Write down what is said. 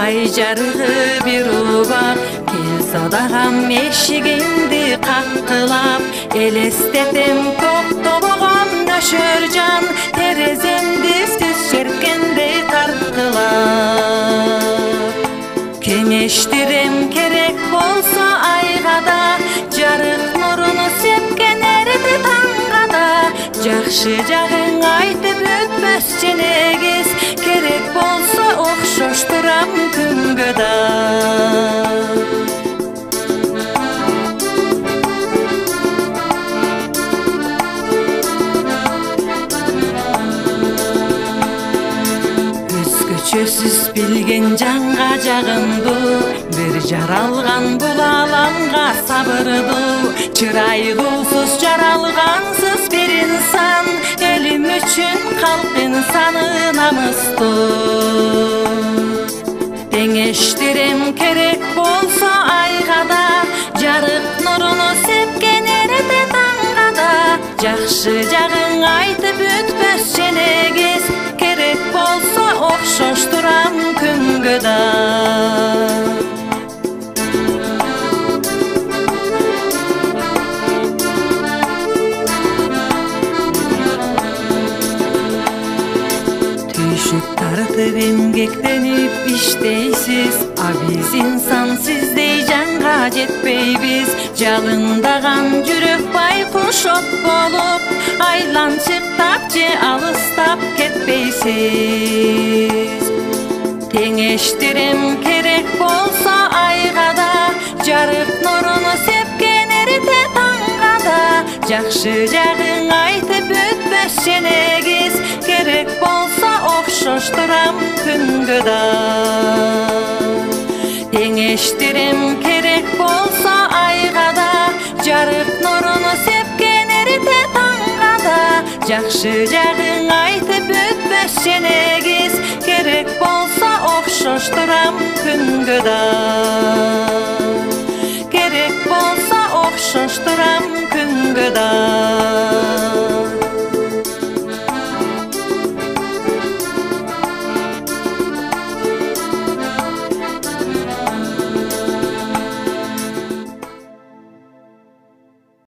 ай жарығы bir ubak kел садағам эшигимди каккылап элестетем токтобогон нөшөр жан тереземди түз черкендей тарткылап кеңештирем керек болсо айга да жарык нуруну сепкен эрди таңга да жакшы жагың айтып өтпөс женегиз керек болсо окшоштурам күнгө да өзгөчөсүз билген жанга жагымдуу бир жаралган бул аламга сабырдуу чырайгусуз жаралгансыз бир инсан элим үчүн калк инсаны намыстуу теңештирем керек болсо айга да жарык нуруну сепкен эрде таңга да жакшы жагың айтып өтпөс женегиз керек болсо окшоштурам күнгө да түйшүк тартып эмгектенип иштейсиз а биз инсан сиздей жанга жетпейбиз жалындаган жүрөк байкуш от болуп айланчыктап же алыстап кетпейсиз теңештирем керек болсо айга да жарык нуруну сепкен эрите таңга да жакшы жагың айтып өтпөс женегиз керек болсо окшоштурам күнгө да теңештирем керек болсо айга да жарык нуруну сепкен эрите таңга да жакшы жагың айтып өтпөс женегиз керек болсо окшоштурам күнгө да керек болсо окшоштурам күнгө да